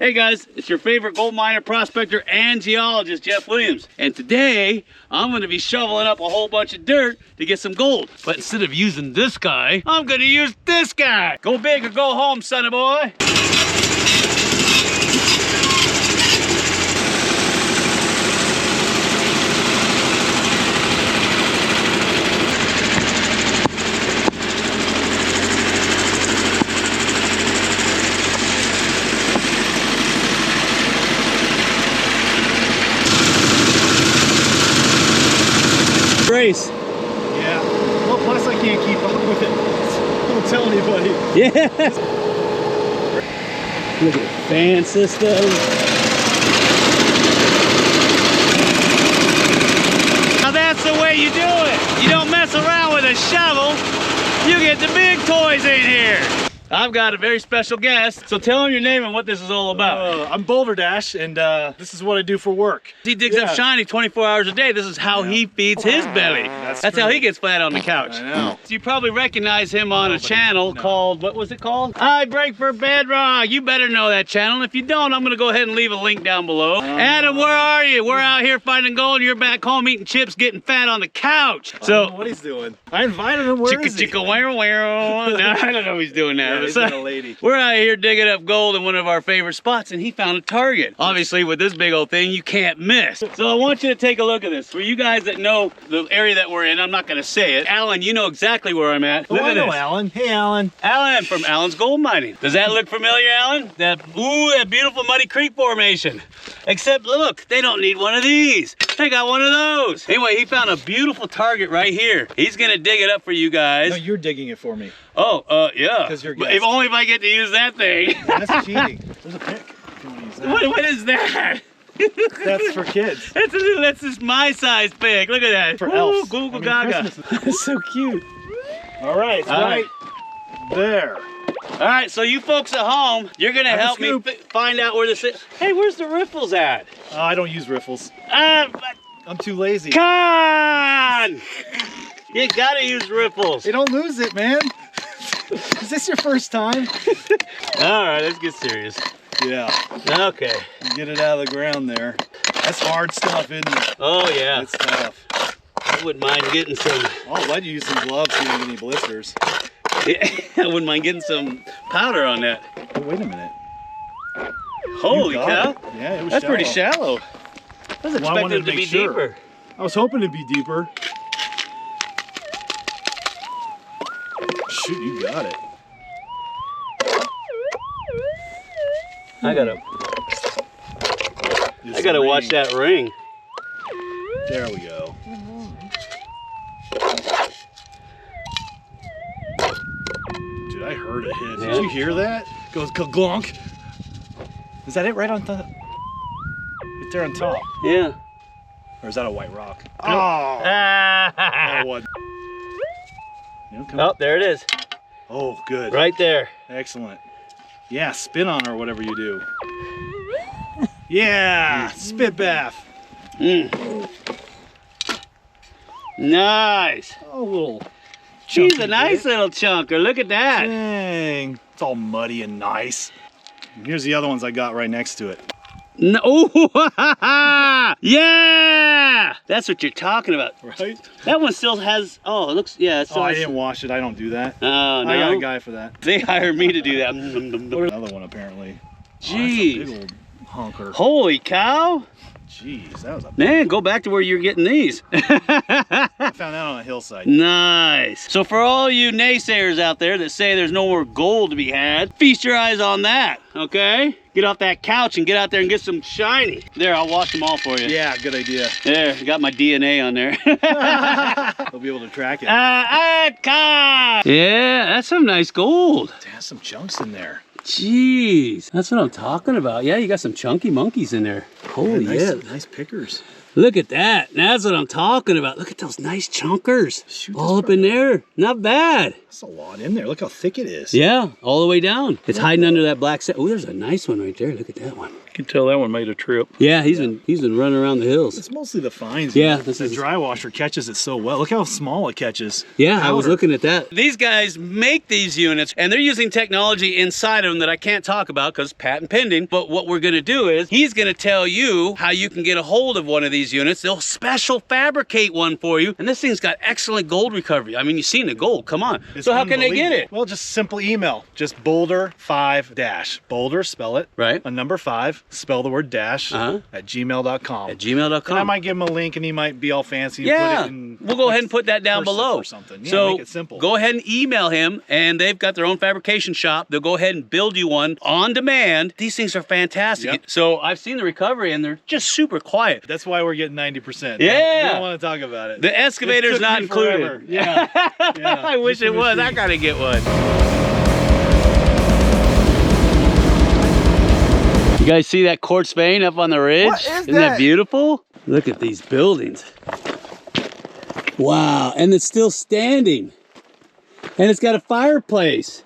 Hey guys, it's your favorite gold miner, prospector, and geologist, Jeff Williams. And today, I'm gonna be shoveling up a whole bunch of dirt to get some gold. But instead of using this guy, I'm gonna use this guy. Go big or go home, sonny boy. Race. Yeah. Well, plus I can't keep up with it. Don't tell anybody. Yeah. Look at the fan system. Now that's the way you do it. You don't mess around with a shovel. You get the big toys in here. I've got a very special guest, so tell him your name and what this is all about. I'm Boulder Dash, and this is what I do for work. He digs up shiny 24 hours a day. This is how he feeds his belly. That's how he gets flat on the couch. I know. You probably recognize him on a channel called, what was it called? I Break for Bedrock. You better know that channel. If you don't, I'm gonna go ahead and leave a link down below. Adam, where are you? We're out here finding gold, and you're back home eating chips, getting fat on the couch. I don't know what he's doing. I invited him. Where is he? No, I don't know if he's doing that. Yeah, he's a lady. We're out here digging up gold in one of our favorite spots, and he found a target. Obviously, with this big old thing, you can't miss. So I want you to take a look at this. For you guys that know the area that we're in, I'm not gonna say it. Alan, you know exactly where I'm at. Look at this. Alan. Hey, Alan. Alan from Alan's Gold Mining. Does that look familiar, Alan? That beautiful Muddy Creek formation. Except look, they don't need one of these. They got one of those. Anyway, he found a beautiful target right here. He's gonna dig it up for you guys. No, you're digging it for me. Oh, yeah. Because you're If only if I get to use that thing. That's cheating. There's a pick. If you want to use that. What is that? That's for kids. That's just my size pick. Look at that. For elves. Google Gaga. That's so cute. All right, it's right there. All right, so you folks at home, you're gonna help me find out where this is. Hey, where's the riffles at? I don't use riffles. I'm too lazy. Come on! You gotta use riffles. Hey, don't lose it, man. Is this your first time? All right, let's get serious. Yeah. Okay. Get it out of the ground there. That's hard stuff, isn't it? Oh, yeah. It's tough. I wouldn't mind getting some. Oh, I'm glad you used some gloves so you didn't get any blisters. I wouldn't mind getting some powder on that. Oh, wait a minute. Holy cow. Yeah, it was That's pretty shallow. I was expecting it to be deeper. I was hoping it'd be deeper. Shoot, you got it. I gotta watch that ring. There we go. Dude, I heard it hit. Did you hear that? It goes glonk. Is that it right on top? Right there on top. Yeah. Or is that a white rock? Oh! That one. Oh, there it is. Oh, good. Right there. Excellent. Yeah, spin on her, whatever you do. Yeah, spit bath. Nice. Oh, little. She's a nice little chunker. Look at that. Dang. It's all muddy and nice. And here's the other ones I got right next to it. No. Oh, yeah. That's what you're talking about. Right? That one still has, oh, it looks, yeah. It still I didn't wash it. I don't do that. Oh, no. I got a guy for that. They hired me to do that. Another one, apparently. Jeez. Oh, that's a big old honker. Holy cow. Jeez, that was a Man, go back to where you're getting these. I found that on a hillside. Nice. So for all you naysayers out there that say there's no more gold to be had, feast your eyes on that, okay? Get off that couch and get out there and get some shiny. There, I'll wash them all for you. Yeah, good idea. There, got my DNA on there. They'll be able to track it. Yeah, that's some nice gold. It has some chunks in there. Jeez, that's what I'm talking about. Yeah, you got some chunky monkeys in there. Holy yeah. Nice pickers. Look at that. That's what I'm talking about. Look at those nice chunkers. Shoot, all up in there. Not bad. That's a lot in there. Look how thick it is. Yeah, all the way down. It's hiding under that black set. Oh, there's a nice one right there. Look at that one. You can tell that one made a trip. Yeah, he's been running around the hills. It's mostly the fines. Yeah, the Drywasher catches it so well. Look how small it catches. Yeah, powder. I was looking at that. These guys make these units, and they're using technology inside of them that I can't talk about because patent pending. But what we're gonna do is, he's gonna tell you how you can get a hold of one of these units. They'll special fabricate one for you. And this thing's got excellent gold recovery. I mean, you've seen the gold, come on. It's so how can they get it? Well, just simple email. Just Boulder 5 dash. Boulder, spell it. Right. A number 5, spell the word dash at gmail.com. At gmail.com. And I might give him a link and he might be all fancy. Yeah, and put it in, we'll go ahead and put that down below. Or something. Yeah, so make it simple. Go ahead and email him, and they've got their own fabrication shop. They'll go ahead and build you one on demand. These things are fantastic. Yep. So I've seen the recovery and they're just super quiet. That's why we're getting 90%. Yeah. We don't want to talk about it. The excavator's not included. Yeah. Yeah. I wish it was. I gotta get one. You guys see that quartz vein up on the ridge? What is Isn't that beautiful? Look at these buildings. Wow, and it's still standing. And it's got a fireplace.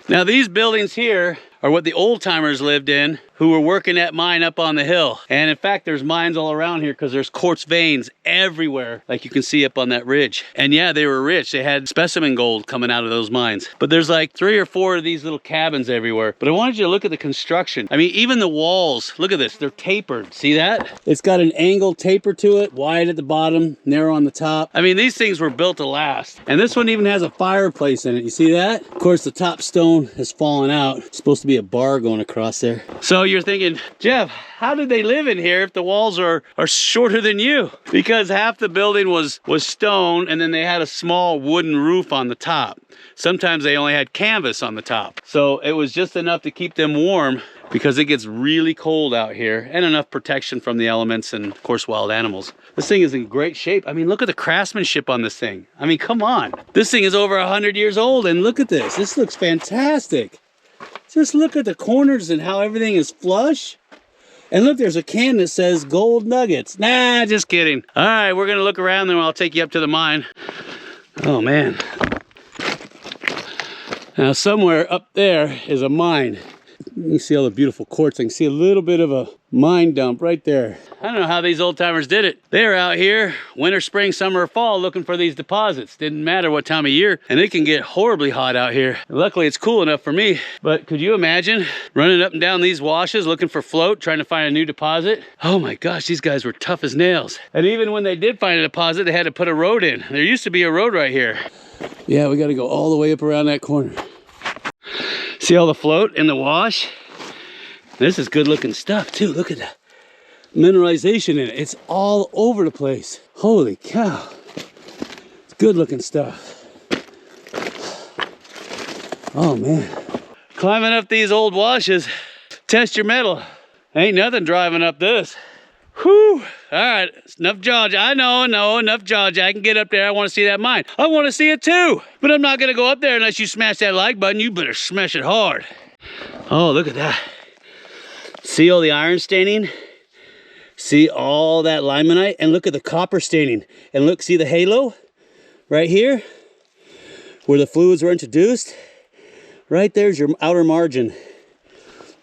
Now these buildings here are what the old timers lived in who were working that mine up on the hill. And in fact, there's mines all around here because there's quartz veins everywhere, like you can see up on that ridge. And yeah, they were rich. They had specimen gold coming out of those mines. But there's like 3 or 4 of these little cabins everywhere. But I wanted you to look at the construction. I mean, even the walls, look at this, they're tapered. See that? It's got an angled taper to it, wide at the bottom, narrow on the top. I mean, these things were built to last. And this one even has a fireplace in it. You see that? Of course, the top stone has fallen out. It's supposed to be a bar going across there. So you're thinking, Jeff, how did they live in here if the walls are shorter than you? Because half the building was stone, and then they had a small wooden roof on the top. Sometimes they only had canvas on the top. So it was just enough to keep them warm because it gets really cold out here, and enough protection from the elements and of course wild animals. This thing is in great shape. I mean, look at the craftsmanship on this thing. I mean, come on. This thing is over 100 years old, and look at this. This looks fantastic. Just look at the corners and how everything is flush. And look, there's a can that says gold nuggets. Nah, just kidding. All right, we're gonna look around, then I'll take you up to the mine. Oh man. Now somewhere up there is a mine. You can see all the beautiful quartz. I can see a little bit of a mine dump right there. I don't know how these old timers did it. They were out here winter, spring, summer, or fall looking for these deposits. Didn't matter what time of year, and it can get horribly hot out here. Luckily, it's cool enough for me, but could you imagine running up and down these washes looking for float, trying to find a new deposit? Oh my gosh, these guys were tough as nails. And even when they did find a deposit, they had to put a road in. There used to be a road right here. Yeah, we got to go all the way up around that corner. See all the float in the wash? This is good looking stuff too. Look at that mineralization in it. It's all over the place. Holy cow. It's good looking stuff. Oh man. Climbing up these old washes. Test your metal. Ain't nothing driving up this. Whew. All right, enough jaw. I know, enough jaw. I can get up there. I want to see that mine. I want to see it too. But I'm not going to go up there unless you smash that like button. You better smash it hard. Oh, look at that. See all the iron staining? See all that limonite? And look at the copper staining. And look, see the halo right here where the fluids were introduced? Right there's your outer margin.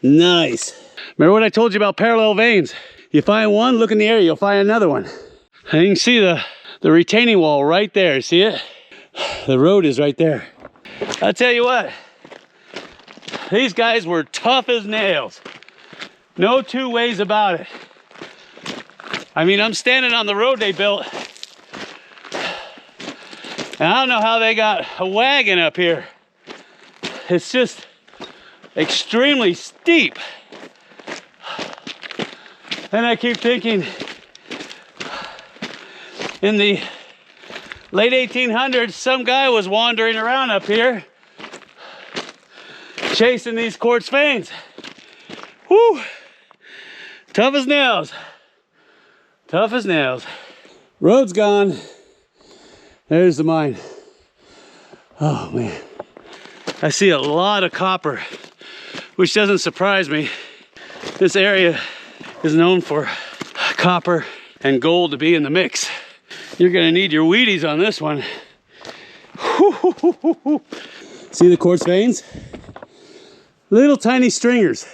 Nice. Remember what I told you about parallel veins? You find one, look in the area, you'll find another one. And you can see the retaining wall right there, see it? The road is right there. I'll tell you what, these guys were tough as nails. No two ways about it. I mean, I'm standing on the road they built. And I don't know how they got a wagon up here. It's just extremely steep. And I keep thinking, in the late 1800s, some guy was wandering around up here, chasing these quartz veins. Whew! Tough as nails. Tough as nails. Road's gone. There's the mine. Oh man. I see a lot of copper, which doesn't surprise me. This area is known for copper and gold to be in the mix. You're gonna need your Wheaties on this one. See the quartz veins? Little tiny stringers.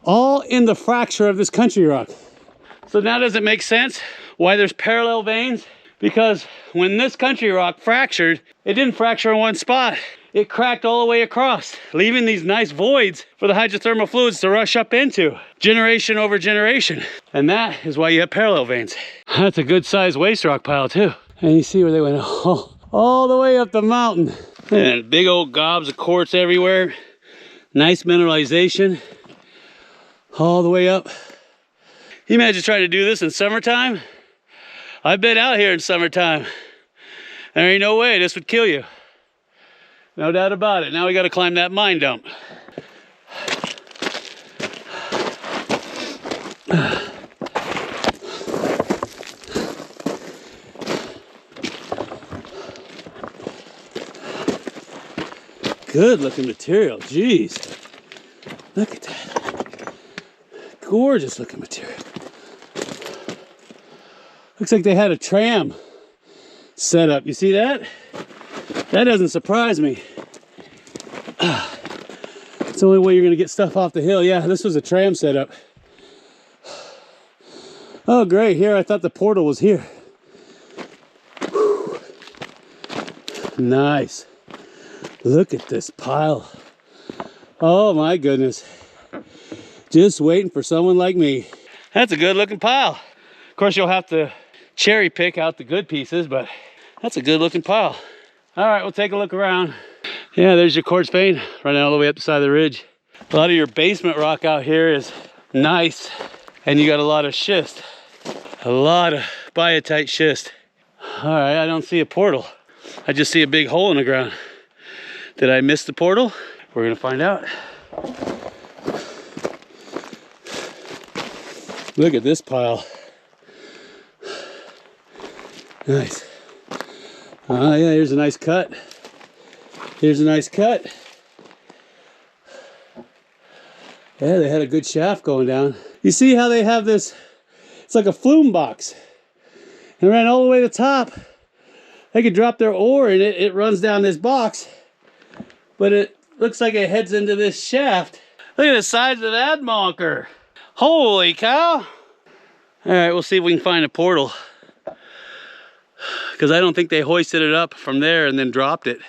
all in the fracture of this country rock. So now does it make sense why there's parallel veins? Because when this country rock fractured, it didn't fracture in one spot. It cracked all the way across, leaving these nice voids for the hydrothermal fluids to rush up into, generation over generation. And that is why you have parallel veins. That's a good sized waste rock pile too. And you see where they went all the way up the mountain. And big old gobs of quartz everywhere. Nice mineralization all the way up. Can you imagine trying to do this in summertime? I've been out here in summertime. There ain't no way this would kill you. No doubt about it. Now we got to climb that mine dump. Good looking material, jeez. Look at that. Gorgeous looking material. Looks like they had a tram set up. You see that? That doesn't surprise me. It's the only way you're gonna get stuff off the hill. Yeah, this was a tram setup. Oh, great. Here, I thought the portal was here. Whew. Nice. Look at this pile. Oh my goodness. Just waiting for someone like me. That's a good looking pile. Of course, you'll have to cherry pick out the good pieces, but that's a good looking pile. All right, we'll take a look around. Yeah, there's your quartz vein running all the way up the side of the ridge. A lot of your basement rock out here is nice, and you got a lot of schist. A lot of biotite schist. All right, I don't see a portal. I just see a big hole in the ground. Did I miss the portal? We're gonna find out. Look at this pile. Nice. Oh yeah, here's a nice cut. Here's a nice cut. Yeah, they had a good shaft going down. You see how they have this, it's like a flume box. And ran all the way to the top. They could drop their ore and it runs down this box. But it looks like it heads into this shaft. Look at the size of that monker. Holy cow. All right, we'll see if we can find a portal. Because I don't think they hoisted it up from there and then dropped it.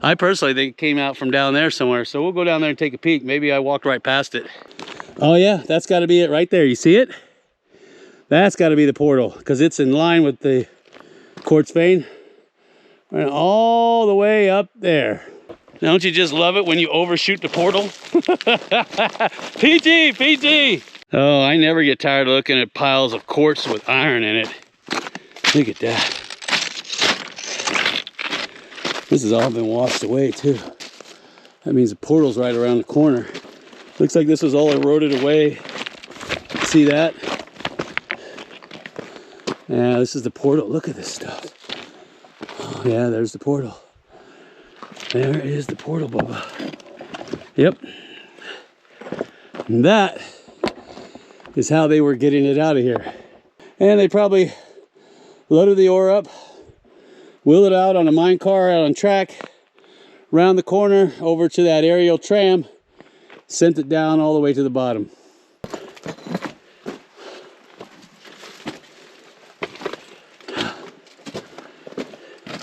I personally think it came out from down there somewhere. So we'll go down there and take a peek. Maybe I walked right past it. Oh yeah, that's got to be it right there. You see it? That's got to be the portal because it's in line with the quartz vein. Right all the way up there. Don't you just love it when you overshoot the portal? PG, PG. Oh, I never get tired of looking at piles of quartz with iron in it. Look at that. This has all been washed away too. That means the portal's right around the corner. Looks like this was all eroded away. See that? Yeah, this is the portal. Look at this stuff. Oh yeah, there's the portal. There is the portal, Bubba. Yep. And that is how they were getting it out of here. And they probably loaded the ore up, wheeled it out on a mine car out on track, round the corner over to that aerial tram, sent it down all the way to the bottom.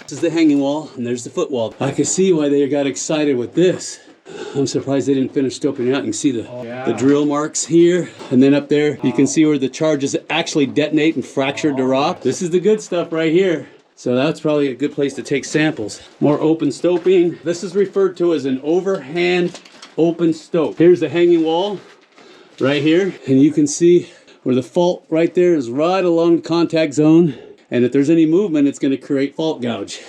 This is the hanging wall, and there's the footwall. I can see why they got excited with this. I'm surprised they didn't finish scoping it out. You can see the drill marks here, and then up there you can see where the charges actually detonate and fractured the rock. This is the good stuff right here. So that's probably a good place to take samples. More open stoping. This is referred to as an overhand open stope. Here's the hanging wall right here, and you can see where the fault right there is right along the contact zone. And if there's any movement, it's going to create fault gouge.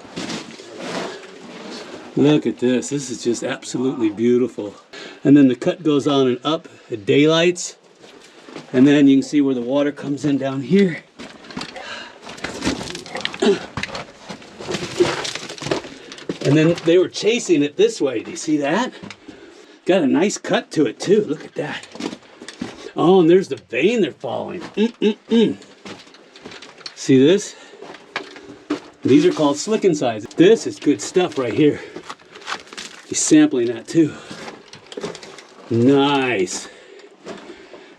Look at this. This is just absolutely beautiful. And then the cut goes on and up. It daylights. And then you can see where the water comes in down here. And then they were chasing it this way. Do you see that? Got a nice cut to it too. Look at that. Oh, and there's the vein they're following. See this? These are called slick insides. This is good stuff right here. He's sampling that too. Nice.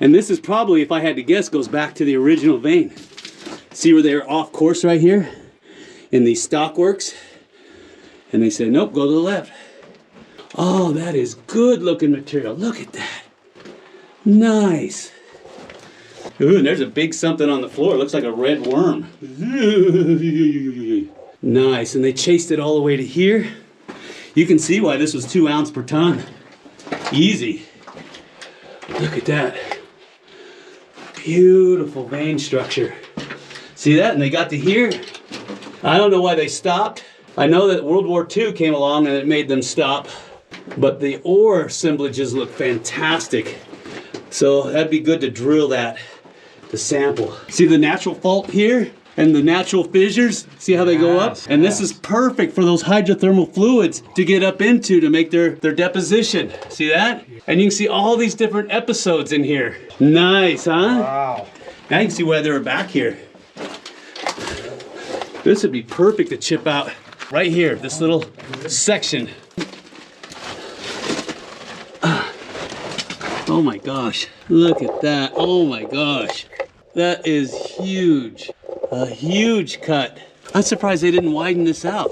And this is probably, if I had to guess, goes back to the original vein. See where they're off course right here in these stockworks? And they said, nope, go to the left. Oh, that is good looking material. Look at that. Nice. Ooh, and there's a big something on the floor. It looks like a red worm. Nice, and they chased it all the way to here. You can see why this was 2 ounces per ton. Easy. Look at that. Beautiful vein structure. See that? And they got to here. I don't know why they stopped. I know that World War II came along and it made them stop. But the ore assemblages look fantastic. So that'd be good to drill that, to sample. See the natural fault here? And the natural fissures, see how they go up? And this is perfect for those hydrothermal fluids to get up into to make their deposition. See that? And you can see all these different episodes in here. Nice, huh? Wow. Now you can see why they were back here. This would be perfect to chip out right here, this little section. Oh my gosh, look at that. Oh my gosh, that is huge. A huge cut. I'm surprised they didn't widen this out.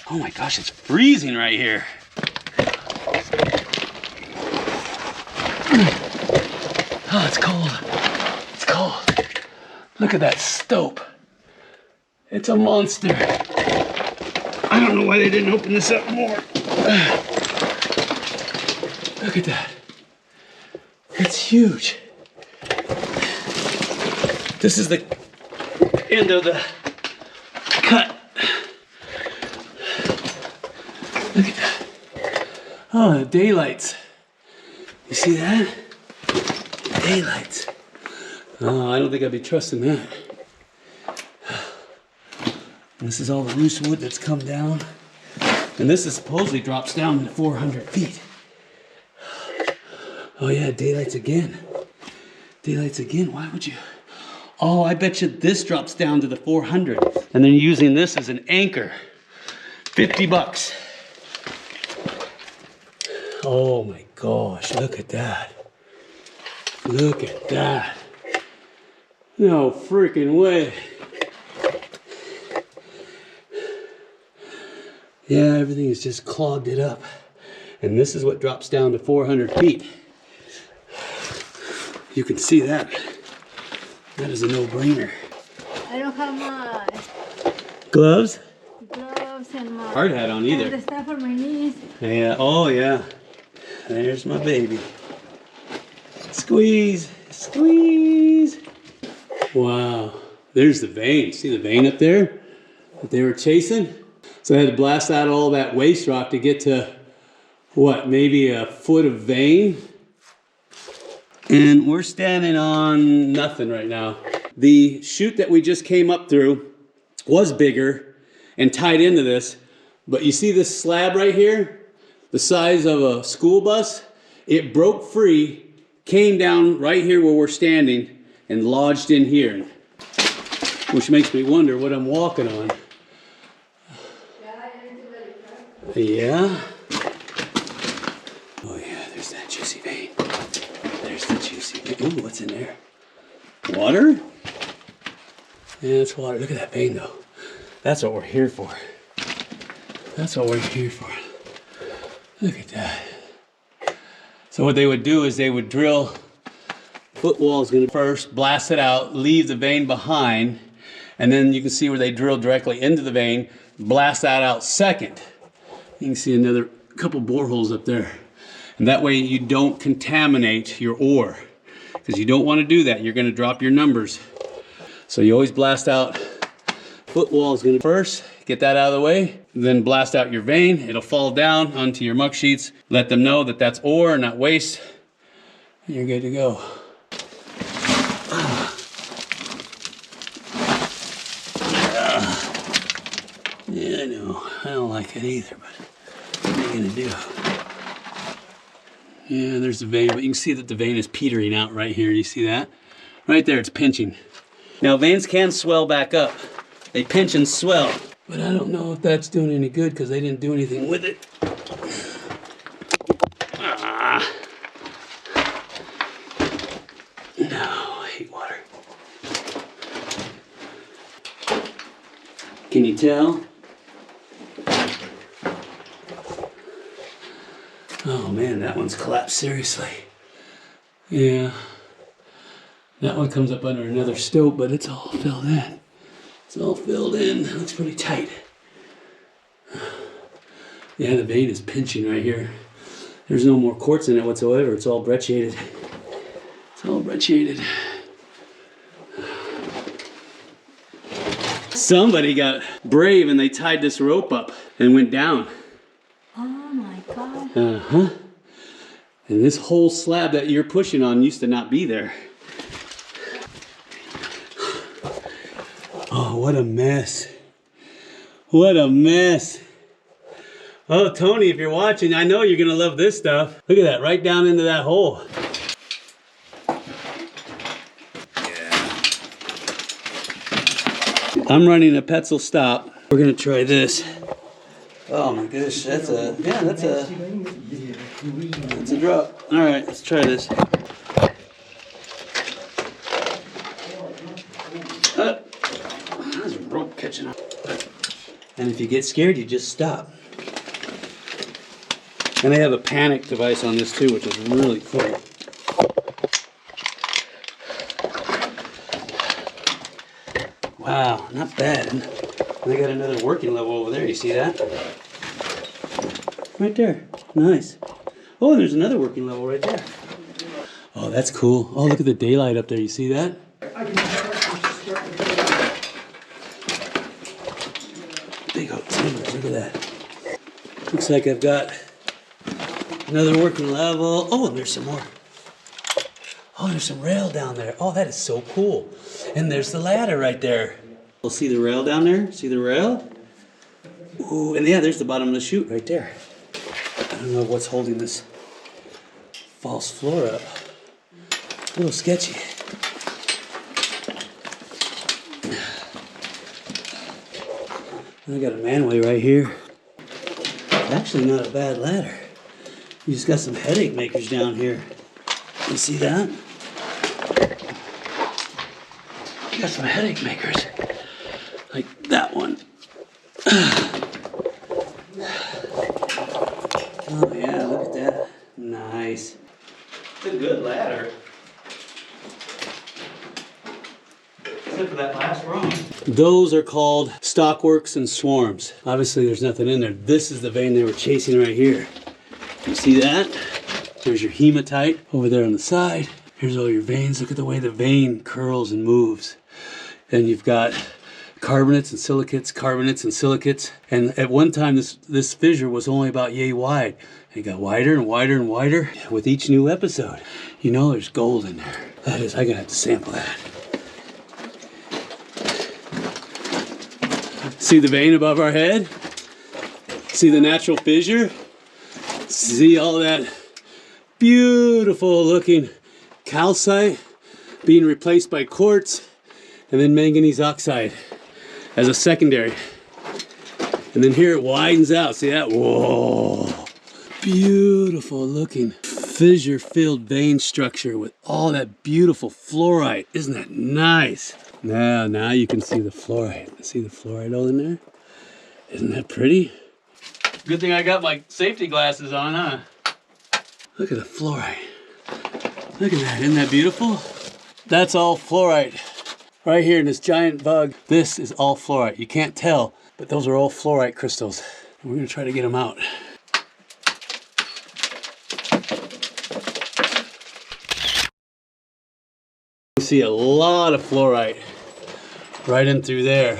Oh my gosh, it's freezing right here. Oh, it's cold. It's cold. Look at that stope. It's a monster. I don't know why they didn't open this up more. Look at that. It's huge. This is the end of the cut. Look at that. Oh, the daylights. You see that? Daylights. Oh, I don't think I'd be trusting that. This is all the loose wood that's come down. And this is supposedly drops down to 400 feet. Oh yeah, daylights again. Daylights again, why would you? Oh, I bet you this drops down to the 400. And they're using this as an anchor. 50 bucks. Oh my gosh, look at that. Look at that. No freaking way. Yeah, everything is just clogged it up. And this is what drops down to 400 feet. You can see that. That is a no-brainer. I don't have my Gloves? gloves and my Hard hat on either. and the stuff on my knees. Yeah, oh yeah. There's my baby. Squeeze, squeeze. Wow, there's the vein. See the vein up there that they were chasing? So they had to blast out all that waste rock to get to, what, maybe a foot of vein? And we're standing on nothing right now. The chute that we just came up through was bigger and tied into this, but you see this slab right here? The size of a school bus? It broke free, came down right here where we're standing, and lodged in here. Which makes me wonder what I'm walking on. Yeah? Oh yeah, there's that juicy vein. There's the juicy vein. Ooh, what's in there? Water? Yeah, it's water. Look at that vein though. That's what we're here for. That's what we're here for. Look at that. So what they would do is they would drill footwall's gonna first, blast it out, leave the vein behind, and then you can see where they drill directly into the vein, blast that out second. You can see another couple boreholes up there. And that way you don't contaminate your ore, because you don't want to do that. You're going to drop your numbers. So you always blast out. Footwall is going to first, get that out of the way, then blast out your vein. It'll fall down onto your muck sheets. Let them know that that's ore, not waste. And you're good to go. Yeah, I know. I don't like it either, but what are you gonna do? Yeah, there's the vein, but you can see that the vein is petering out right here. You see that? Right there, it's pinching. Now, veins can swell back up. They pinch and swell, but I don't know if that's doing any good because they didn't do anything with it. Can you tell? Oh man, that one's collapsed seriously. Yeah. That one comes up under another stope, but it's all filled in. It's all filled in. It looks pretty tight. Yeah, the vein is pinching right here. There's no more quartz in it whatsoever. It's all brecciated. It's all brecciated. Somebody got brave and they tied this rope up and went down. Oh my God. Uh-huh. And this whole slab that you're pushing on used to not be there. Oh, what a mess. What a mess. Oh, Tony, if you're watching, I know you're gonna love this stuff. Look at that, right down into that hole. I'm running a Petzl stop. We're gonna try this. Oh my gosh, that's a drop. All right, let's try this. There's a rope catching up. And if you get scared, you just stop. And they have a panic device on this too, which is really cool. Wow, not bad. And they got another working level over there. You see that? Right there. Nice. Oh, and there's another working level right there. Oh, that's cool. Oh, look at the daylight up there. You see that? Big old timbers. Look at that. Looks like I've got another working level. Oh, and there's some more. Oh, there's some rail down there. Oh, that is so cool. And there's the ladder right there. We'll see the rail down there. See the rail? Ooh, and yeah, there's the bottom of the chute right there. I don't know what's holding this false floor up. A little sketchy. I got a manway right here. Actually not a bad ladder. You just got some headache makers down here. You see that? You got some headache makers. Like that one. Oh yeah, look at that. Nice. It's a good ladder. Except for that last rung. Those are called stockworks and swarms. Obviously there's nothing in there. This is the vein they were chasing right here. You see that? There's your hematite over there on the side. Here's all your veins. Look at the way the vein curls and moves. And you've got carbonates and silicates, carbonates and silicates. And at one time, this fissure was only about yay wide. And it got wider and wider and wider with each new episode. You know there's gold in there. That is, I'm gonna have to sample that. See the vein above our head? See the natural fissure? See all that beautiful looking calcite being replaced by quartz and then manganese oxide as a secondary. And then here it widens out. See that? Whoa. Beautiful looking fissure filled vein structure with all that beautiful fluorite. Isn't that nice? Now you can see the fluorite. See the fluorite all in there? Isn't that pretty? Good thing I got my safety glasses on, huh? Look at the fluorite. Look at that, isn't that beautiful? That's all fluorite. Right here in this giant bug, this is all fluorite. You can't tell, but those are all fluorite crystals. And we're gonna try to get them out. You see a lot of fluorite right in through there.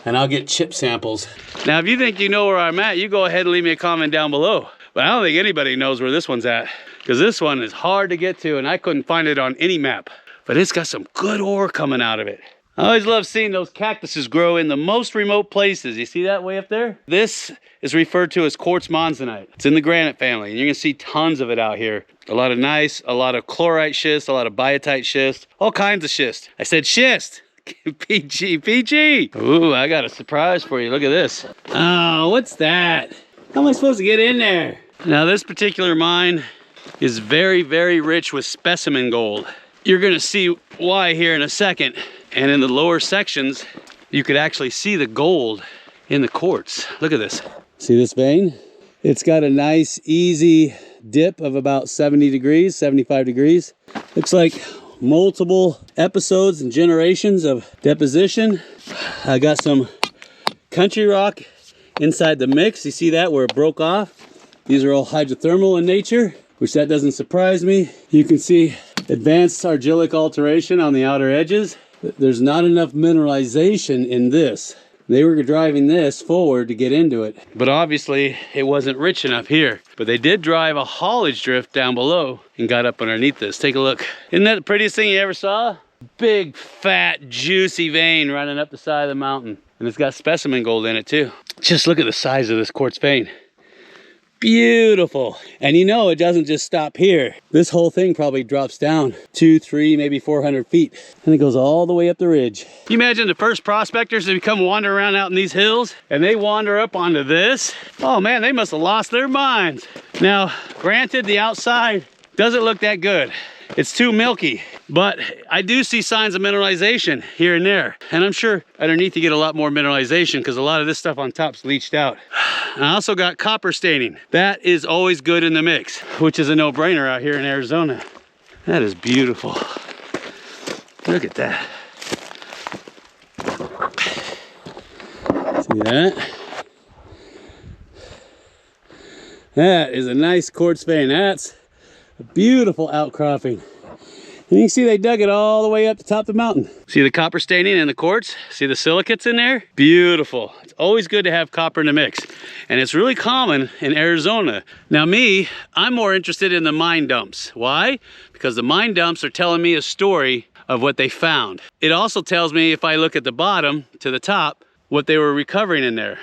And I'll get chip samples. Now, if you think you know where I'm at, you go ahead and leave me a comment down below. But I don't think anybody knows where this one's at, because this one is hard to get to and I couldn't find it on any map. But it's got some good ore coming out of it. I always love seeing those cactuses grow in the most remote places. You see that way up there? This is referred to as quartz monzonite. It's in the granite family, and you're gonna see tons of it out here. A lot of gneiss, a lot of chlorite schist, a lot of biotite schist, all kinds of schist. I said schist. PG. Ooh, I got a surprise for you. Look at this. Oh, what's that? How am I supposed to get in there? Now, this particular mine is very, very rich with specimen gold. You're gonna see why here in a second. And in the lower sections, you could actually see the gold in the quartz. Look at this. See this vein? It's got a nice easy dip of about 70 degrees, 75 degrees. Looks like multiple episodes and generations of deposition. I got some country rock inside the mix. You see that where it broke off? These are all hydrothermal in nature, which that doesn't surprise me. You can see advanced argillic alteration on the outer edges. There's not enough mineralization in this. They were driving this forward to get into it, but obviously it wasn't rich enough here. But they did drive a haulage drift down below and got up underneath this. Take a look. Isn't that the prettiest thing you ever saw? Big, fat, juicy vein running up the side of the mountain. And it's got specimen gold in it too. Just look at the size of this quartz vein. Beautiful. And you know, it doesn't just stop here. This whole thing probably drops down 200, 300, maybe 400 feet. And it goes all the way up the ridge. Can you imagine the first prospectors that come wander around out in these hills and they wander up onto this? Oh man, they must have lost their minds. Now, granted, the outside doesn't look that good. It's too milky, but I do see signs of mineralization here and there. And I'm sure underneath you get a lot more mineralization because a lot of this stuff on top's leached out. And I also got copper staining. That is always good in the mix, which is a no-brainer out here in Arizona. That is beautiful. Look at that. See that? That is a nice quartz vein. That's a beautiful outcropping. And you can see they dug it all the way up to the top of the mountain. See the copper staining in the quartz? See the silicates in there? Beautiful. It's always good to have copper in the mix. And it's really common in Arizona. Now me, I'm more interested in the mine dumps. Why? Because the mine dumps are telling me a story of what they found. It also tells me, if I look at the bottom to the top, what they were recovering in there.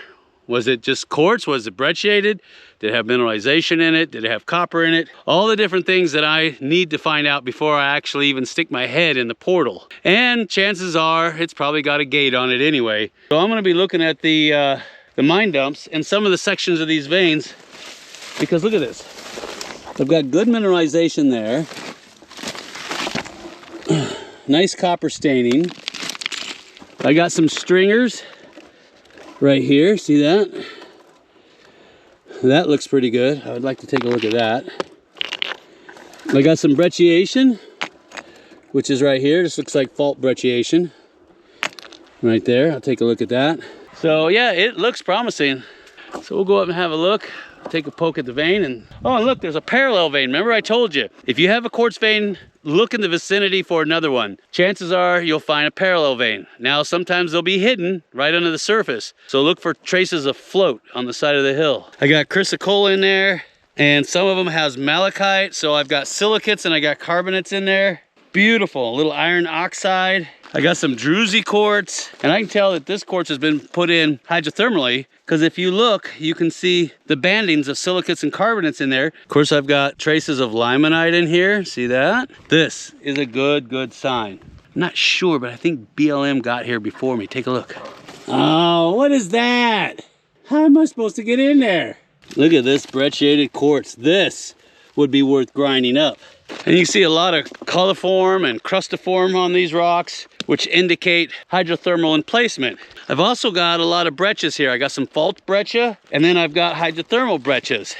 Was it just quartz? Was it brecciated? Did it have mineralization in it? Did it have copper in it? All the different things that I need to find out before I actually even stick my head in the portal. And chances are it's probably got a gate on it anyway. So I'm gonna be looking at the mine dumps and some of the sections of these veins, because look at this. I've got good mineralization there. Nice copper staining. I got some stringers right here, see that? That looks pretty good. I would like to take a look at that. I got some brecciation, which is right here. This looks like fault brecciation. Right there, I'll take a look at that. So yeah, it looks promising. So we'll go up and have a look, take a poke at the vein, and oh, and look, there's a parallel vein. Remember I told you, if you have a quartz vein, look in the vicinity for another one. Chances are you'll find a parallel vein. Now, sometimes they'll be hidden right under the surface. So look for traces of float on the side of the hill. I got chrysocolla in there, and some of them has malachite. So I've got silicates and I got carbonates in there. Beautiful, a little iron oxide. I got some druzy quartz, and I can tell that this quartz has been put in hydrothermally, because if you look, you can see the bandings of silicates and carbonates in there. Of course, I've got traces of limonite in here. See that? This is a good sign. I'm not sure, but I think BLM got here before me. Take a look. Oh, what is that? How am I supposed to get in there? Look at this brecciated quartz. This would be worth grinding up. And you see a lot of coliform and crustiform on these rocks, which indicate hydrothermal emplacement. I've also got a lot of breccias here. I got some fault breccia, and then I've got hydrothermal breccias.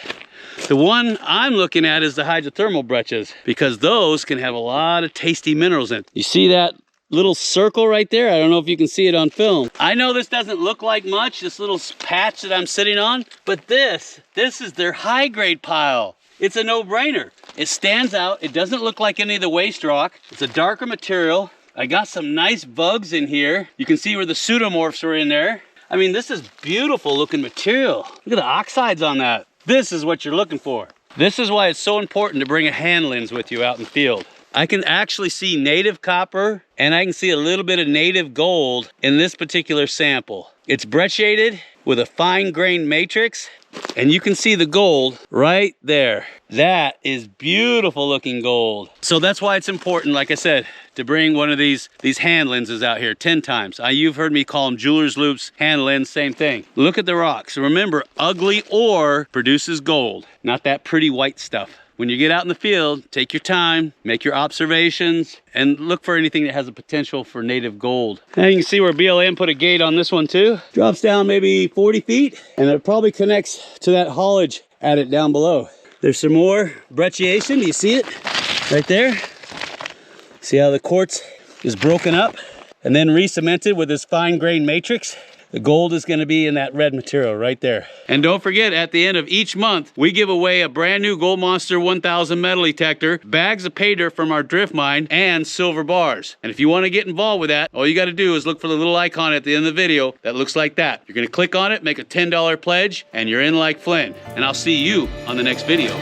The one I'm looking at is the hydrothermal breccias, because those can have a lot of tasty minerals in it. You see that little circle right there? I don't know if you can see it on film. I know this doesn't look like much, this little patch that I'm sitting on, but this is their high grade pile. It's a no-brainer. It stands out. It doesn't look like any of the waste rock. It's a darker material. I got some nice bugs in here. You can see where the pseudomorphs are in there. I mean, this is beautiful looking material. Look at the oxides on that. This is what you're looking for. This is why it's so important to bring a hand lens with you out in the field. I can actually see native copper, and I can see a little bit of native gold in this particular sample. It's brecciated with a fine-grained matrix, and you can see the gold right there. That is beautiful looking gold. So that's why it's important, like I said, to bring one of these hand lenses out here 10 times. You've heard me call them jeweler's loops, hand lens, same thing. Look at the rocks. Remember, ugly ore produces gold, not that pretty white stuff. when you get out in the field, take your time, make your observations, and look for anything that has a potential for native gold. Now you can see where BLM put a gate on this one too. Drops down maybe 40 feet, and it probably connects to that haulage at it down below. There's some more brecciation. Do you see it? Right there. See how the quartz is broken up and then re-cemented with this fine grain matrix? The gold is going to be in that red material right there. And don't forget, at the end of each month, we give away a brand new Gold Monster 1000 metal detector, bags of pay dirt from our drift mine, and silver bars. And if you want to get involved with that, all you got to do is look for the little icon at the end of the video that looks like that. You're going to click on it, make a $10 pledge, and you're in like Flynn. And I'll see you on the next video.